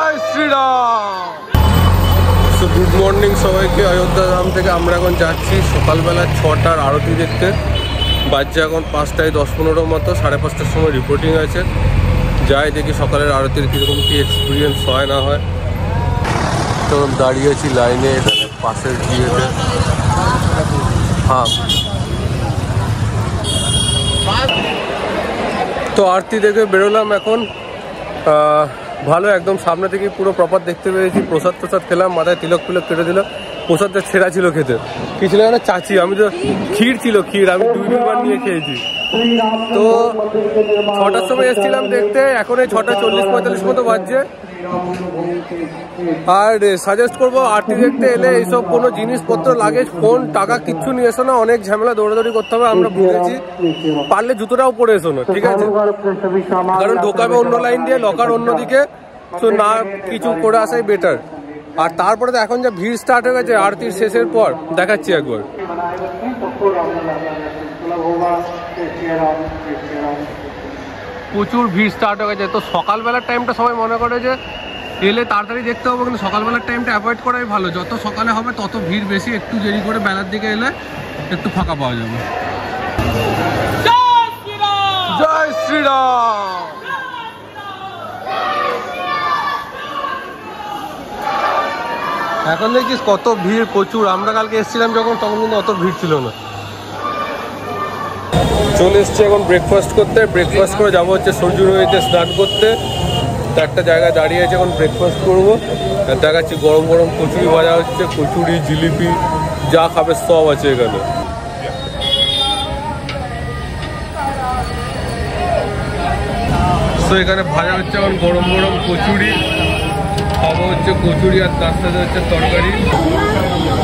জয় Shriram. Good morning সবাইকে। অযোধ্যা ধাম থেকে আমরা এখন যাচ্ছি সকালবেলা 6টার আরতি দেখতে। বাজছে এখন 5টায় 10-15 মতো, 5:30টার সময় রিপোর্টিং আছে। যাই দেখি সকালের আরতির কীরকম কী এক্সপিরিয়েন্স হয় না হয়। তো দাঁড়িয়ে আছি লাইনে এখানে পাশের বিয়েতে। হ্যাঁ, তো আরতি দেখে বেরোলাম এখন। ভালো, একদম সামনে থেকে পুরো প্রপার দেখতে পেয়েছি। প্রসাদ খেলাম, মাথায় তিলক কেটে দিল। প্রসাদটা ছেঁড়া ছিল খেতে, কি ছিল না চাচি। আমি তো ক্ষীর ছিল, ক্ষীর আমি 2-2 বার নিয়ে খেয়েছি। তো 6টার সময় এসেছিলাম দেখতে, এখন এই 6:40-45 মতো বাজছে। আর সাজেস্ট করবো আরতি দেখতে এলে এইসব কোনো জিনিসপত্র, লাগেজ, ফোন, টাকা কিচ্ছু নিয়ে এসো না। অনেক ঝামেলা দৌড়াদৌড়ি করতে হবে, আমরা বুঝেছি। পারলে জুতোটাও পরে এসো না, ঠিক আছে? কারণ ঢোকাবে অন্য লাইন দিয়ে, লকার অন্যদিকে। তো না কিছু করে আসাই বেটার। আর তারপরে তো এখন যা ভিড় স্টার্ট হয়ে গেছে আরতির শেষের পর, দেখাচ্ছি একবার। প্রচুর ভিড় স্টার্ট হয়ে গেছে। তো সকালবেলার টাইমটা সবাই মনে করে যে এলে তাড়াতাড়ি দেখতে হবে, কিন্তু সকালবেলার টাইমটা অ্যাভয়েড করাই ভালো। যত সকালে হবে তত ভিড় বেশি। একটু দেরি করে বেলার দিকে এলে একটু ফাঁকা পাওয়া যাবে। জয় শ্রীরাম। এখন দেখিস কত ভিড়, প্রচুর। আমরা কালকে এসেছিলাম যখন, তখন কিন্তু অত ভিড় ছিল না। চলে এসছি এখন ব্রেকফাস্ট করতে। ব্রেকফাস্ট করে যাবো হচ্ছে সূর্য নদীতে স্নান করতে। তো একটা জায়গায় দাঁড়িয়ে আছে, এখন ব্রেকফাস্ট করবো। দেখাচ্ছি গরম গরম কচুরি ভাজা হচ্ছে, কচুরি, জিলিপি, যা খাবে সব আছে এখানে। তো এখানে ভাজা হচ্ছে এখন গরম গরম কচুরি। খাবো হচ্ছে কচুরি, আর তার সাথে হচ্ছে তরকারি।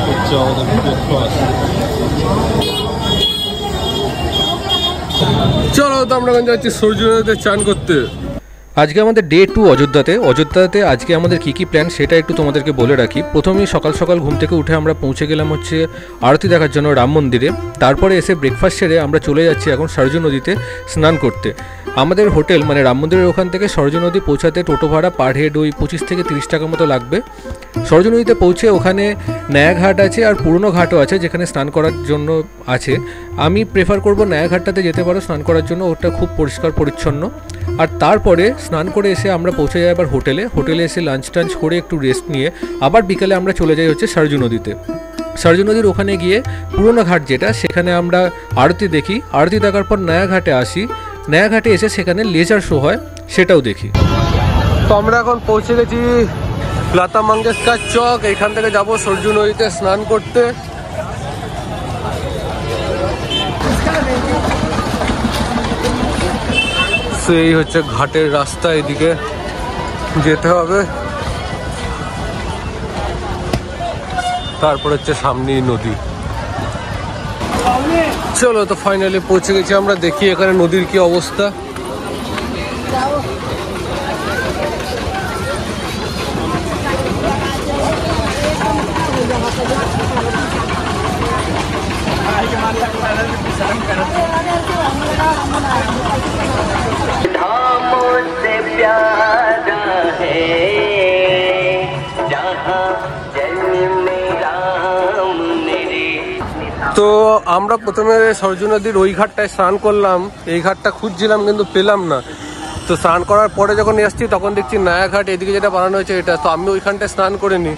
হচ্ছে আমাদের ব্রেকফাস্ট। চলো, তো আমরা এখন যাচ্ছি সূর্য নদীতে চান করতে। আজকে আমাদের ডে 2 অযোধ্যাতে আজকে আমাদের কী প্ল্যান সেটা একটু তোমাদেরকে বলে রাখি। প্রথমেই সকাল সকাল ঘুম থেকে উঠে আমরা পৌঁছে গেলাম হচ্ছে আরতি দেখার জন্য রাম মন্দিরে। তারপরে এসে ব্রেকফাস্ট সেরে আমরা চলে যাচ্ছি এখন সরজু নদীতে স্নান করতে। আমাদের হোটেল মানে রাম মন্দিরের ওখান থেকে সরজু নদী পৌঁছাতে টোটো ভাড়া পার হেড ওই 25 থেকে 30 টাকা মতো লাগবে। সরজু নদীতে পৌঁছে ওখানে নয়া ঘাট আছে আর পুরনো ঘাটও আছে, যেখানে স্নান করার জন্য আছে। আমি প্রেফার করব নয়া ঘাটটাতে যেতে পারো স্নান করার জন্য, ওটা খুব পরিষ্কার পরিচ্ছন্ন। আর তারপরে স্নান করে এসে আমরা পৌঁছে যাই আবার হোটেলে এসে লাঞ্চ টাঞ্চ করে একটু রেস্ট নিয়ে আবার বিকালে আমরা চলে যাই হচ্ছে সরজু নদীতে। সরজু নদীর ওখানে গিয়ে পুরনো ঘাট যেটা, সেখানে আমরা আরতি দেখি। আরতি দেখার পর নয়া ঘাটে আসি। নয়া ঘাটে এসে সেখানে লেজার শো হয়, সেটাও দেখি। তো আমরা এখন পৌঁছে গেছি লতা মঙ্গেশকর চক। এখান থেকে যাবো সরজু নদীতে স্নান করতে। এই হচ্ছে ঘাটের রাস্তা, এদিকে যেতে হবে। তারপর হচ্ছে সামনেই নদী। চলো, তো ফাইনালি পৌঁছে গেছি আমরা। দেখি এখানে নদীর কি অবস্থা। তো আমরা প্রথমে সরজু নদীর ওই ঘাটটায় স্নান করলাম। এই ঘাটটা খুঁজছিলাম কিন্তু পেলাম না। তো স্নান করার পরে যখন এসছি তখন দেখছি নয়া ঘাট, এদিকে যেটা বানানো হয়েছে এটা। তো আমি ওইখানটায় স্নান করিনি,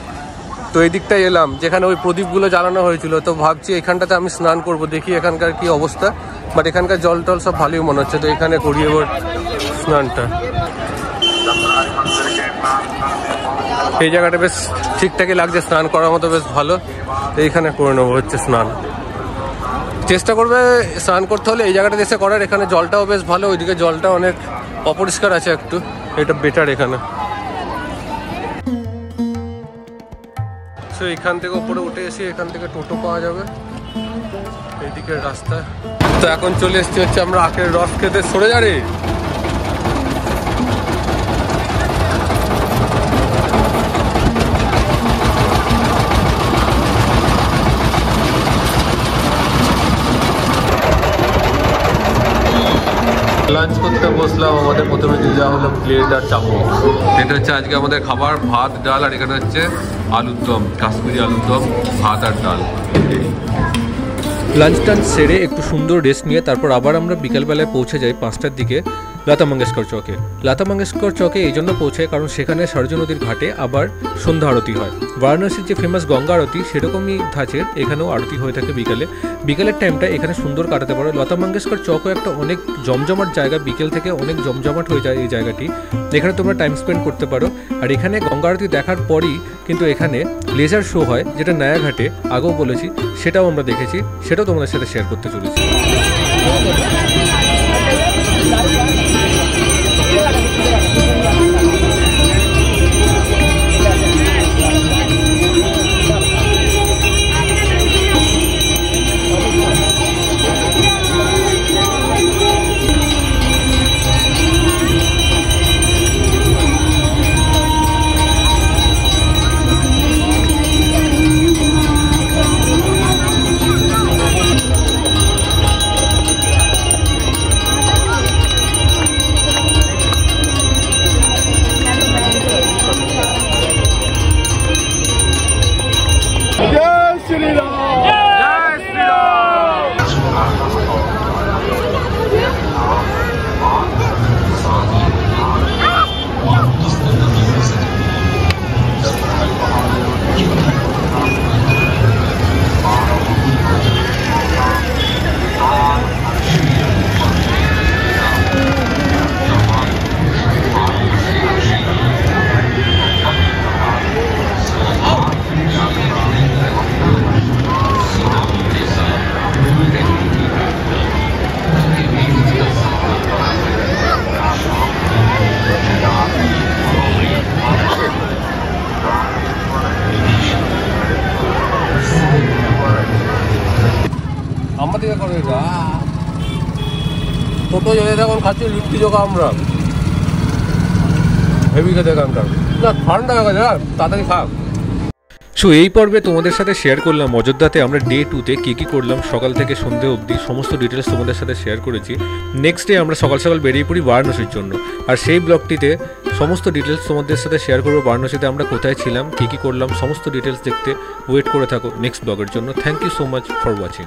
তো এই দিকটায় এলাম যেখানে ওই প্রদীপগুলো জ্বালানো হয়েছিল। তো ভাবছি এখানটাতে আমি স্নান করব, দেখি এখানকার কি অবস্থা। বাট এখানকার জল টল সব ভালোই মনে হচ্ছে। তো এখানে করি এবার স্নানটা। এই জায়গাটা বেশ ঠিকঠাকই লাগছে, স্নান করার মতো বেশ ভালো। এইখানে করে নেবো হচ্ছে স্নান। চেষ্টা করবে স্নান করতে হলে এই জায়গাটা এসে করার। এখানে জলটাও বেশ ভালো, ওইদিকে জলটা অনেক অপরিষ্কার আছে একটু, এটা বেটার এখানে। তো এখান থেকে উপরে উঠে এসে এখান থেকে টোটো পাওয়া যাবে, এইদিকে রাস্তা। তো এখন চলে এসেছি হচ্ছে আমরা আখের রস খেতে। সরে যা রে। লাঞ্চ করতে বসলাম, আমাদের প্রথমে দিয়ে দেওয়া হলো প্লেট আর চামচ। এটা হচ্ছে আজকে আমাদের খাবার, ভাত ডাল, আর এখানে হচ্ছে আলুর দম, কাশ্মীরি আলুর দম, ভাত আর ডাল। লাঞ্চ টাঞ্চ সেরে একটু সুন্দর রেস্ট নিয়ে তারপর আবার আমরা বিকালবেলায় পৌঁছে যাই 5টার দিকে লতা মঙ্গেশকর চকে। লতা মঙ্গেশকর চকে এই জন্য পৌঁছায় কারণ সেখানে সরজু নদীর ঘাটে আবার সন্ধ্যা আরতি হয়। বারাণসীর যে ফেমাস গঙ্গা আরতি সেরকমই ধাঁচের এখানেও আরতি হয়ে থাকে বিকেলের টাইমটা এখানে সুন্দর কাটাতে পারো। লতা মঙ্গেশকর চকও একটা অনেক জমজমাট জায়গা, বিকেল থেকে অনেক জমজমাট হয়ে যায় এই জায়গাটি, এখানে তোমরা টাইম স্পেন্ড করতে পারো। আর এখানে গঙ্গা আরতি দেখার পরই কিন্তু এখানে লেজার শো হয়, যেটা নয়াঘাটে আগেও বলেছি, সেটাও আমরা দেখেছি, সেটাও তোমাদের সাথে শেয়ার করতে চলেছি। আমাদের করে ছোটো জায়গায় এখন খাচ্ছি লিট্টি চোখা, আমরা হেভি খেতে এখানকার, না ঠান্ডা হয়ে গেছে, তাড়াতাড়ি খাক। সো এই পর্বে তোমাদের সাথে শেয়ার করলাম অযোধ্যাতে আমরা ডে 2তে কী করলাম সকাল থেকে সন্ধে অবধি, সমস্ত ডিটেলস তোমাদের সাথে শেয়ার করেছি। নেক্সট ডে আমরা সকাল সকাল বেরিয়ে পড়ি বারাণসীর জন্য, আর সেই ব্লগটিতে সমস্ত ডিটেলস তোমাদের সাথে শেয়ার করবো। বারাণসীতে আমরা কোথায় ছিলাম, কী করলাম, সমস্ত ডিটেলস দেখতে ওয়েট করে থাকো নেক্সট ব্লগের জন্য। Thank you so much for watching.